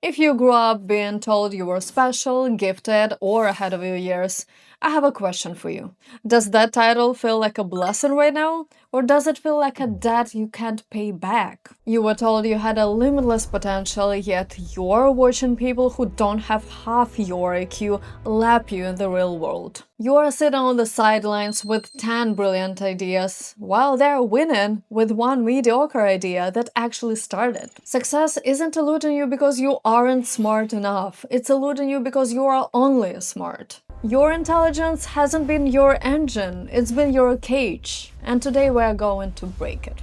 If you grew up being told you were special, gifted, or ahead of your years, I have a question for you. Does that title feel like a blessing right now? Or does it feel like a debt you can't pay back? You were told you had a limitless potential, yet you're watching people who don't have half your IQ lap you in the real world. You are sitting on the sidelines with 10 brilliant ideas, while they're winning with one mediocre idea that actually started. Success isn't eluding you because you aren't smart enough, it's eluding you because you are only smart. Your intelligence hasn't been your engine, it's been your cage, and today we are going to break it.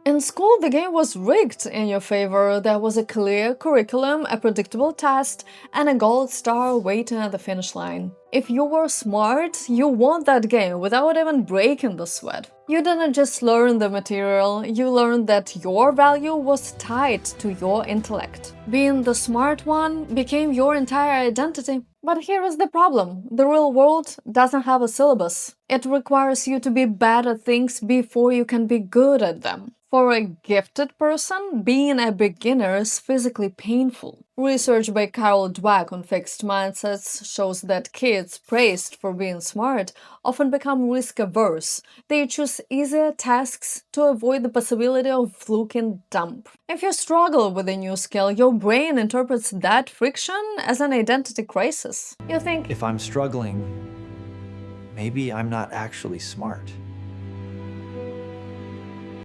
In school, the game was rigged in your favor. There was a clear curriculum, a predictable test, and a gold star waiting at the finish line. If you were smart, you won that game without even breaking the sweat. You didn't just learn the material, you learned that your value was tied to your intellect. Being the smart one became your entire identity. But here is the problem. The real world doesn't have a syllabus. It requires you to be bad at things before you can be good at them. For a gifted person, being a beginner is physically painful. Research by Carol Dweck on fixed mindsets shows that kids praised for being smart often become risk-averse. They choose easier tasks to avoid the possibility of fluking dumb. If you struggle with a new skill, your brain interprets that friction as an identity crisis. You think, if I'm struggling, maybe I'm not actually smart.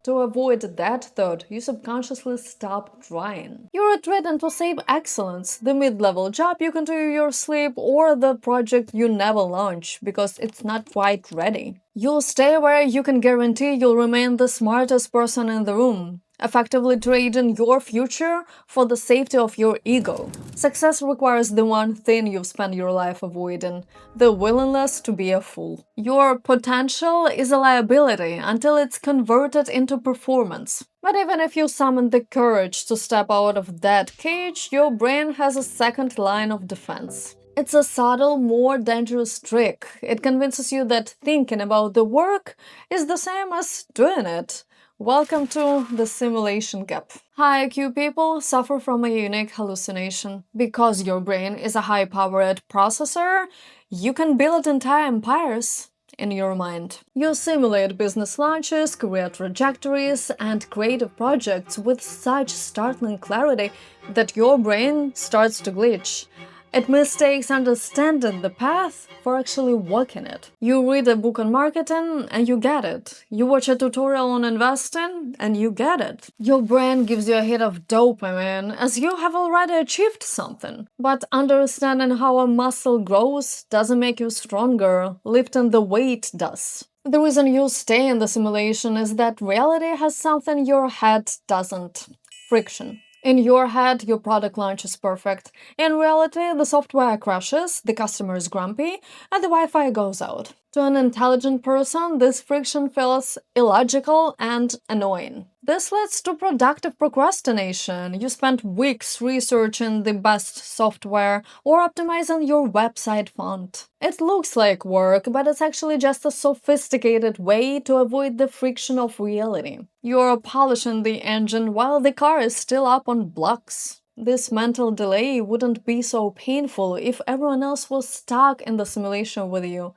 to avoid that thought, you subconsciously stop trying. You retreat into safe excellence, the mid-level job you can do in your sleep, or the project you never launch because it's not quite ready. You'll stay where you can guarantee you'll remain the smartest person in the room, effectively trading your future for the safety of your ego. Success requires the one thing you've spent your life avoiding: the willingness to be a fool. Your potential is a liability until it's converted into performance. But even if you summon the courage to step out of that cage, your brain has a second line of defense. It's a subtle, more dangerous trick. It convinces you that thinking about the work is the same as doing it. Welcome to the simulation gap. High IQ people suffer from a unique hallucination. Because your brain is a high-powered processor, you can build entire empires in your mind. You simulate business launches, career trajectories, and creative projects with such startling clarity that your brain starts to glitch. It mistakes understanding the path for actually walking it. You read a book on marketing and you get it. You watch a tutorial on investing and you get it. Your brain gives you a hit of dopamine as you have already achieved something. But understanding how a muscle grows doesn't make you stronger. Lifting the weight does. The reason you stay in the simulation is that reality has something your head doesn't: friction. In your head, your product launch is perfect. In reality, the software crashes, the customer is grumpy, and the Wi-Fi goes out. To an intelligent person, this friction feels illogical and annoying. This leads to productive procrastination. You spend weeks researching the best software or optimizing your website font. It looks like work, but it's actually just a sophisticated way to avoid the friction of reality. You're polishing the engine while the car is still up on blocks. This mental delay wouldn't be so painful if everyone else was stuck in the simulation with you.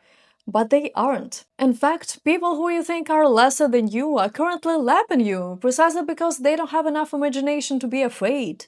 But they aren't. In fact, people who you think are lesser than you are currently lapping you, precisely because they don't have enough imagination to be afraid.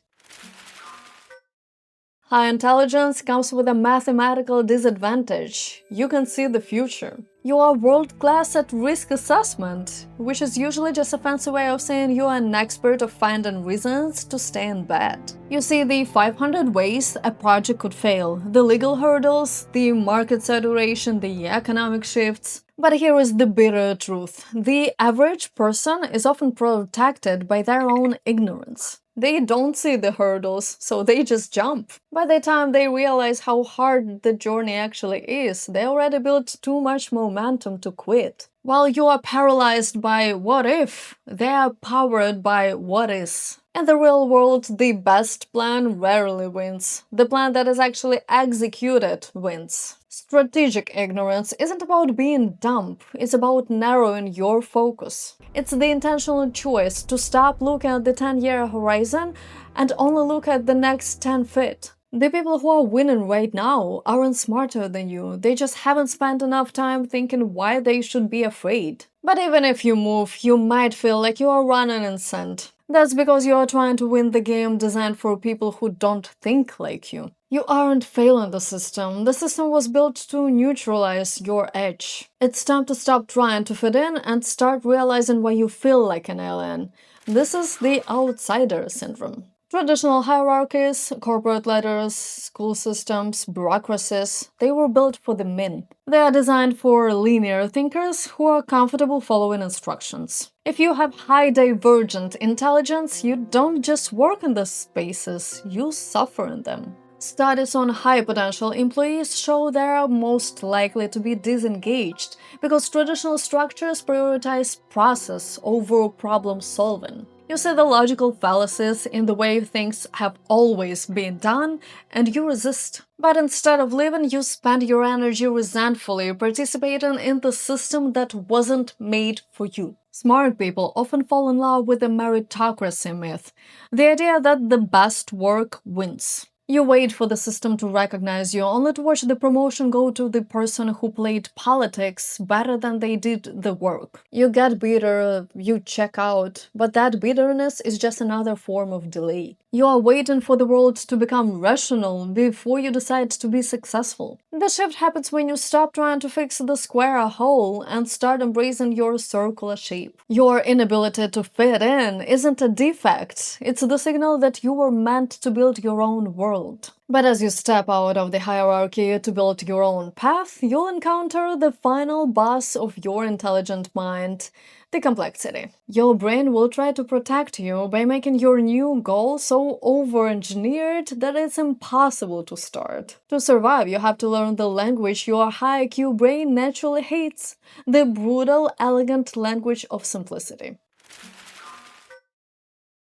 High intelligence comes with a mathematical disadvantage. You can see the future. You are world-class at risk assessment, which is usually just a fancy way of saying you are an expert of finding reasons to stay in bed. You see the 500 ways a project could fail, the legal hurdles, the market saturation, the economic shifts. But here is the bitter truth. The average person is often protected by their own ignorance. They don't see the hurdles, so they just jump. By the time they realize how hard the journey actually is, they already built too much momentum to quit. While you are paralyzed by what if, they are powered by what is. In the real world, the best plan rarely wins. The plan that is actually executed wins. Strategic ignorance isn't about being dumb, it's about narrowing your focus. It's the intentional choice to stop looking at the 10-year horizon and only look at the next 10 feet. The people who are winning right now aren't smarter than you, they just haven't spent enough time thinking why they should be afraid. But even if you move, you might feel like you are running in sand. That's because you are trying to win the game designed for people who don't think like you. You aren't failing the system was built to neutralize your edge. It's time to stop trying to fit in and start realizing why you feel like an alien. This is the outsider syndrome. Traditional hierarchies, corporate ladders, school systems, bureaucracies, they were built for the men. They are designed for linear thinkers who are comfortable following instructions. If you have high divergent intelligence, you don't just work in these spaces, you suffer in them. Studies on high potential employees show they are most likely to be disengaged because traditional structures prioritize process over problem solving. You see the logical fallacies in the way things have always been done, and you resist. But instead of living, you spend your energy resentfully participating in the system that wasn't made for you. Smart people often fall in love with the meritocracy myth, the idea that the best work wins. You wait for the system to recognize you, only to watch the promotion go to the person who played politics better than they did the work. You get bitter, you check out, but that bitterness is just another form of delay. You are waiting for the world to become rational before you decide to be successful. The shift happens when you stop trying to fix the square hole and start embracing your circular shape. Your inability to fit in isn't a defect, it's the signal that you were meant to build your own world. But as you step out of the hierarchy to build your own path, you'll encounter the final boss of your intelligent mind, the complexity. Your brain will try to protect you by making your new goal so over-engineered that it's impossible to start. To survive, you have to learn the language your high IQ brain naturally hates, the brutal, elegant language of simplicity.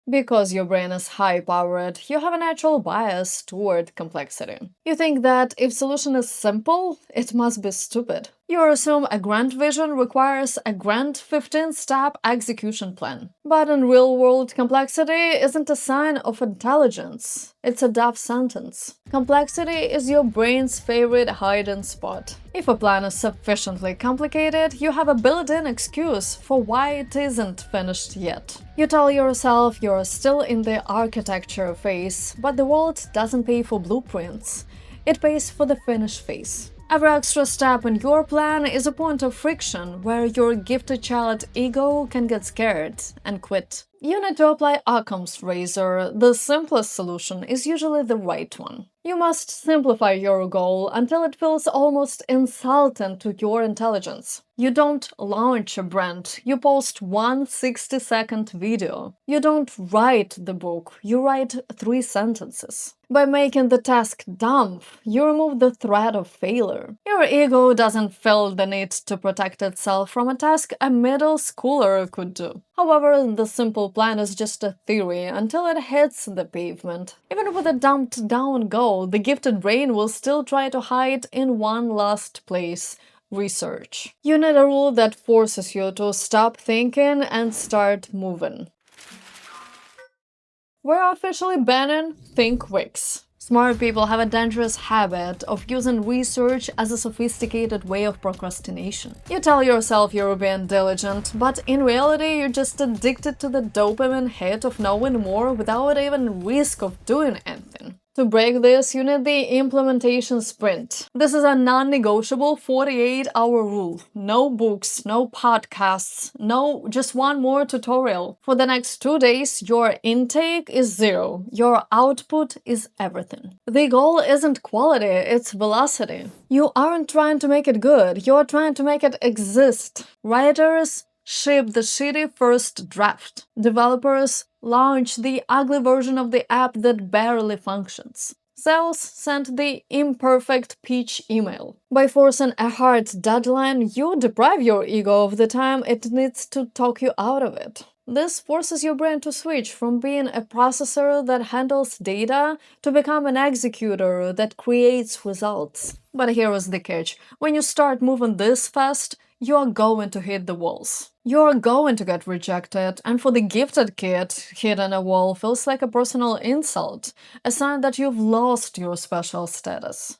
Because your brain is high-powered, you have a natural bias toward complexity. You think that if solution is simple, it must be stupid. You assume a grand vision requires a grand 15-step execution plan. But in real-world, complexity isn't a sign of intelligence. It's a death sentence. Complexity is your brain's favorite hiding spot. If a plan is sufficiently complicated, you have a built-in excuse for why it isn't finished yet. You tell yourself you're still in the architecture phase, but the world doesn't pay for blueprints. It pays for the finish phase. Every extra step in your plan is a point of friction where your gifted child ego can get scared and quit. You need to apply Occam's razor. The simplest solution is usually the right one. You must simplify your goal until it feels almost insulting to your intelligence. You don't launch a brand, you post one 60-second video. You don't write the book, you write 3 sentences. By making the task dumb, you remove the threat of failure. Your ego doesn't feel the need to protect itself from a task a middle schooler could do. However, the simple plan is just a theory until it hits the pavement. Even with a dumbed down goal, the gifted brain will still try to hide in one last place: research. You need a rule that forces you to stop thinking and start moving. We're officially banning think Wix. Smart people have a dangerous habit of using research as a sophisticated way of procrastination. You tell yourself you're being diligent, but in reality you're just addicted to the dopamine hit of knowing more without even risk of doing anything. To break this, you need the implementation sprint. This is a non-negotiable 48-hour rule. No books, no podcasts, no just one more tutorial. For the next 2 days, your intake is 0. Your output is everything. The goal isn't quality, it's velocity. You aren't trying to make it good, you're trying to make it exist. Writers ship the shitty first draft. Developers launch the ugly version of the app that barely functions. Sales send the imperfect pitch email. By forcing a hard deadline, you deprive your ego of the time it needs to talk you out of it. This forces your brain to switch from being a processor that handles data to become an executor that creates results. But here is the catch. When you start moving this fast, you are going to hit the walls. You're going to get rejected, and for the gifted kid, hitting a wall feels like a personal insult, a sign that you've lost your special status.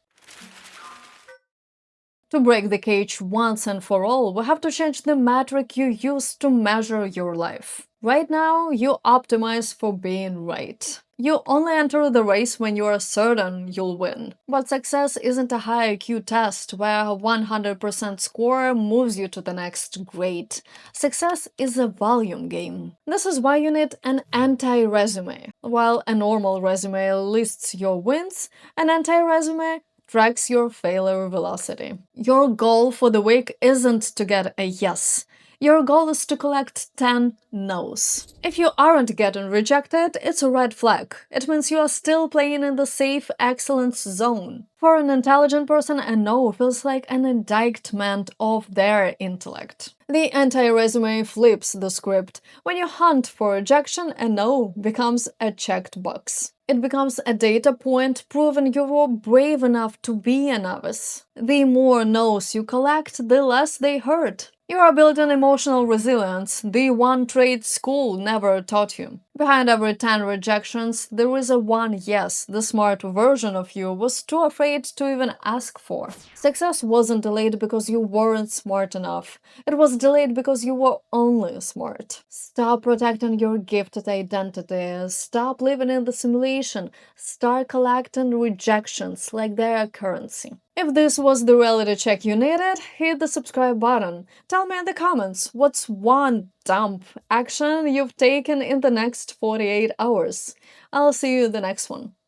To break the cage once and for all, we have to change the metric you use to measure your life. Right now, you optimize for being right. You only enter the race when you are certain you'll win. But success isn't a high IQ test where a 100% score moves you to the next grade. Success is a volume game. This is why you need an anti-resume. While a normal resume lists your wins, an anti-resume tracks your failure velocity. Your goal for the week isn't to get a yes. Your goal is to collect 10 no's. If you aren't getting rejected, it's a red flag. It means you are still playing in the safe excellence zone. For an intelligent person, a no feels like an indictment of their intellect. The anti-resume flips the script. When you hunt for rejection, a no becomes a checked box. It becomes a data point proving you were brave enough to be a novice. The more no's you collect, the less they hurt. You are building emotional resilience, the one trait school never taught you. Behind every 10 rejections, there is a one yes the smart version of you was too afraid to even ask for. Success wasn't delayed because you weren't smart enough. It was delayed because you were only smart. Stop protecting your gifted identity. Stop living in the simulation. Start collecting rejections like they're a currency. If this was the reality check you needed, hit the subscribe button. Tell me in the comments what's one dumb action you've taken in the next 48 hours. I'll see you in the next one.